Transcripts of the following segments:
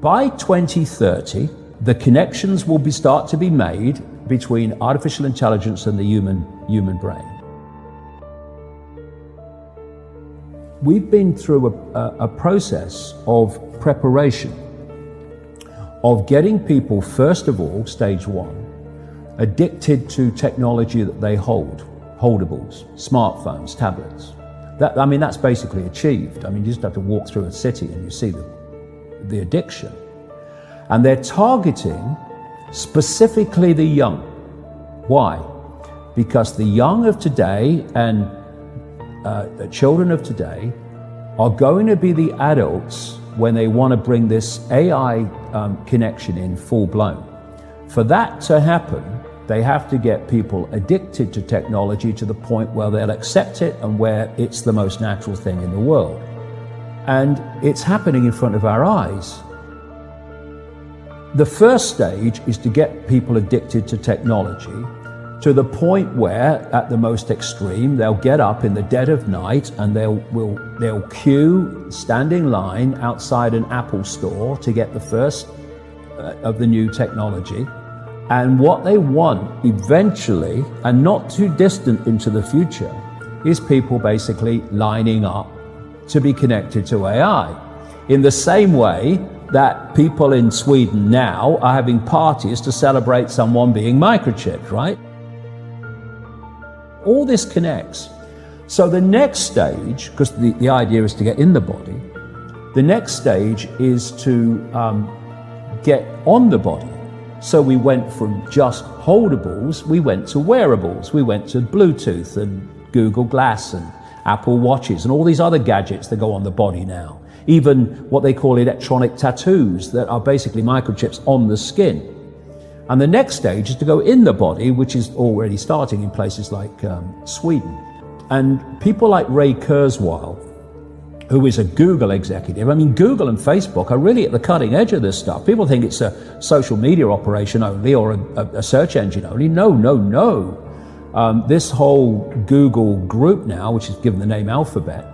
by 2030, the connections will start to be made between artificial intelligence and the human brain. We've been through a process of preparation, of getting people, first of all, stage one, addicted to technology that they hold, holdables, smartphones, tablets. That's basically achieved. You just have to walk through a city and you see the addiction. And they're targeting specifically the young. Why? Because the young of today and the children of today are going to be the adults when they want to bring this AI connection in full blown. For that to happen, they have to get people addicted to technology to the point where they'll accept it and where it's the most natural thing in the world. And it's happening in front of our eyes. The first stage is to get people addicted to technology to the point where, at the most extreme, they'll get up in the dead of night and they'll queue, stand in line outside an Apple store to get the first of the new technology. And what they want eventually, and not too distant into the future, is people basically lining up to be connected to AI. In the same way that people in Sweden now are having parties to celebrate someone being microchipped, right? All this connects. So the next stage, because the idea is to get in the body, the next stage is to get on the body. So we went from just holdables, we went to wearables, we went to Bluetooth and Google Glass and Apple Watches and all these other gadgets that go on the body now. Even what they call electronic tattoos that are basically microchips on the skin. And the next stage is to go in the body, which is already starting in places like Sweden. And people like Ray Kurzweil, who is a Google executive, Google and Facebook are really at the cutting edge of this stuff. People think it's a social media operation only or a search engine only. No. This whole Google group now, which is given the name Alphabet,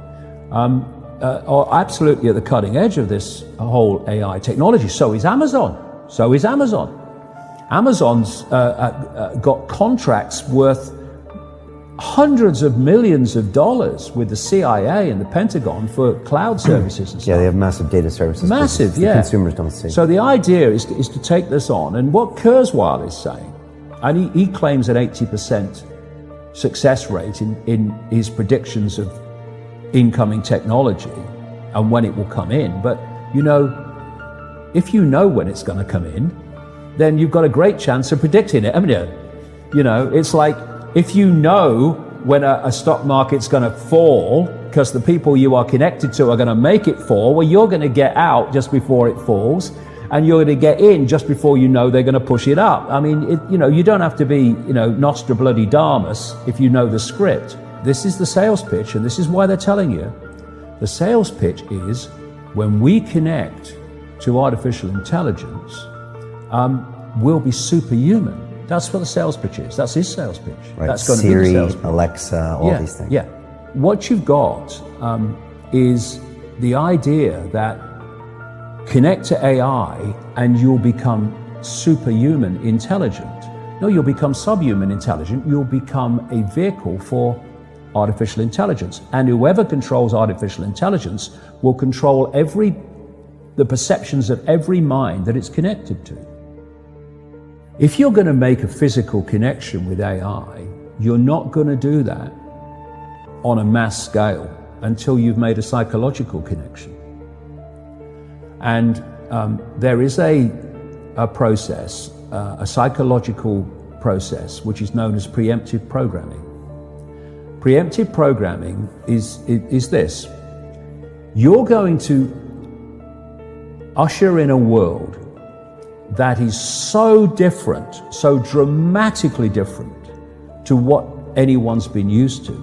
are absolutely at the cutting edge of this whole AI technology. So is Amazon. Amazon's got contracts worth hundreds of millions of dollars with the CIA and the Pentagon for cloud services and stuff. Yeah, they have massive data services. Massive, the consumers don't see. So the idea is to take this on, and what Kurzweil is saying, and he claims an 80% success rate in his predictions of incoming technology and when it will come in. But if you know when it's going to come in, then you've got a great chance of predicting it, haven't you? It's like if you know when a stock market's going to fall because the people you are connected to are going to make it fall, well, you're going to get out just before it falls, and you're going to get in just before you know they're going to push it up. You don't have to be, Nostradamus if you know the script. This is the sales pitch, and this is why they're telling you. The sales pitch is when we connect to artificial intelligence, we'll be superhuman. That's what the sales pitch is. That's his sales pitch. Right. That's going Siri, to be the sales pitch. Alexa, all these things. Yeah. What you've got is the idea that connect to AI and you'll become superhuman intelligent. No, you'll become subhuman intelligent. You'll become a vehicle for artificial intelligence. And whoever controls artificial intelligence will control the perceptions of every mind that it's connected to. If you're going to make a physical connection with AI, you're not going to do that on a mass scale until you've made a psychological connection. And there is a process, a psychological process, which is known as preemptive programming. Preemptive programming is this. You're going to usher in a world that is so different, so dramatically different to what anyone's been used to,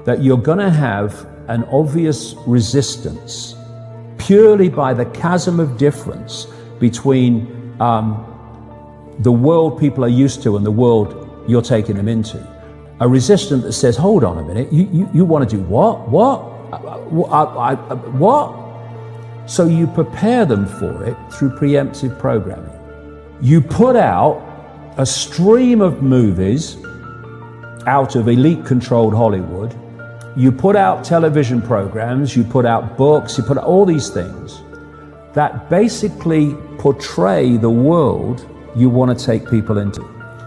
that you're going to have an obvious resistance purely by the chasm of difference between the world people are used to and the world you're taking them into. A resistance that says, hold on a minute, you want to do what? What? So you prepare them for it through preemptive programming. You put out a stream of movies out of elite-controlled Hollywood. You put out television programs, you put out books, you put out all these things that basically portray the world you want to take people into.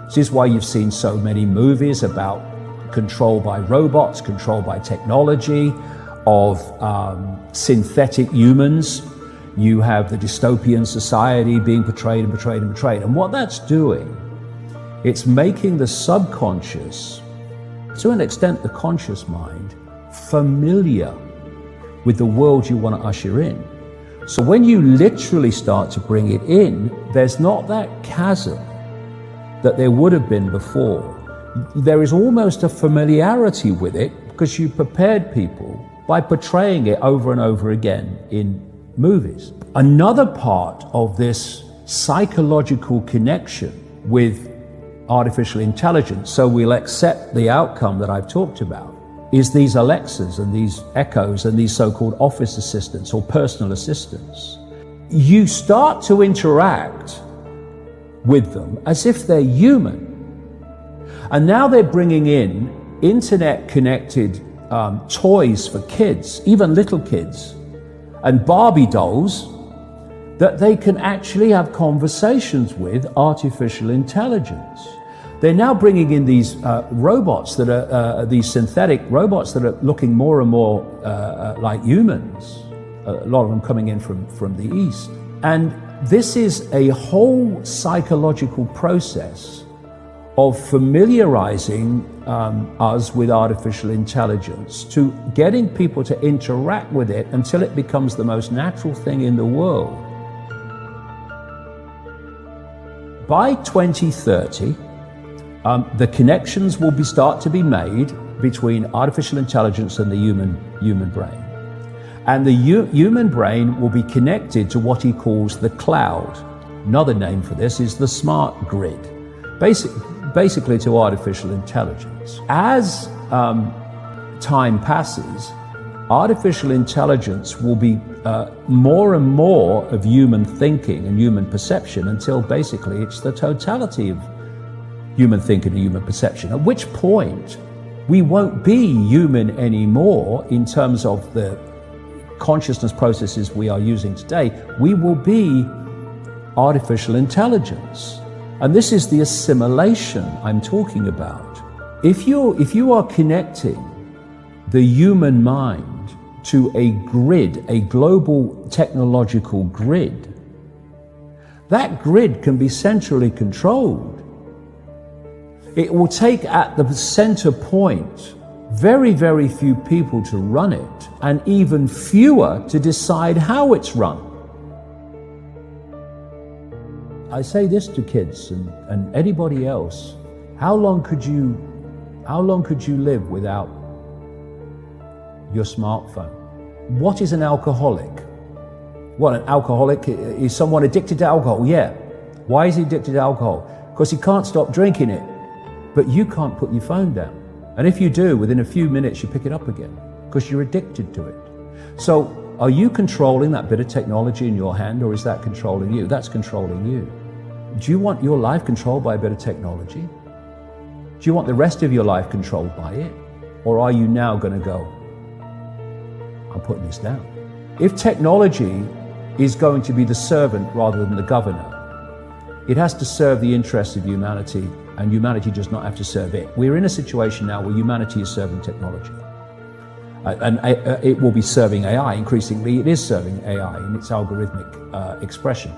This is why you've seen so many movies about control by robots, control by technology, of synthetic humans. You have the dystopian society being portrayed and portrayed and portrayed. And what that's doing, it's making the subconscious, to an extent the conscious mind, familiar with the world you want to usher in. So when you literally start to bring it in, there's not that chasm that there would have been before. There is almost a familiarity with it because you prepared people by portraying it over and over again in movies. Another part of this psychological connection with artificial intelligence, so we'll accept the outcome that I've talked about, is these Alexas and these Echoes and these so-called office assistants or personal assistants. You start to interact with them as if they're human. And now they're bringing in internet-connected toys for kids, even little kids, and Barbie dolls that they can actually have conversations with artificial intelligence. They're now bringing in these robots that are, these synthetic robots that are looking more and more like humans, a lot of them coming in from the East. And this is a whole psychological process of familiarizing us with artificial intelligence, to getting people to interact with it until it becomes the most natural thing in the world. By 2030, the connections will start to be made between artificial intelligence and the human brain. And the human brain will be connected to what he calls the cloud. Another name for this is the smart grid, basically to artificial intelligence. As time passes, artificial intelligence will be more and more of human thinking and human perception until basically it's the totality of human thinking and human perception, at which point we won't be human anymore in terms of the consciousness processes we are using today. We will be artificial intelligence. And this is the assimilation I'm talking about. If you are connecting the human mind to a grid, a global technological grid, that grid can be centrally controlled. It will take at the center point very, very few people to run it, and even fewer to decide how it's run. I say this to kids and anybody else: how long could you live without your smartphone? What is an alcoholic? What, an alcoholic is someone addicted to alcohol? Yeah. Why is he addicted to alcohol? Because he can't stop drinking it. But you can't put your phone down. And if you do, within a few minutes you pick it up again because you're addicted to it. So are you controlling that bit of technology in your hand, or is that controlling you? That's controlling you. Do you want your life controlled by a bit of technology? Do you want the rest of your life controlled by it? Or are you now going to go, I'm putting this down? If technology is going to be the servant rather than the governor, it has to serve the interests of humanity, and humanity does not have to serve it. We're in a situation now where humanity is serving technology. And it will be serving AI. Increasingly, it is serving AI in its algorithmic expression.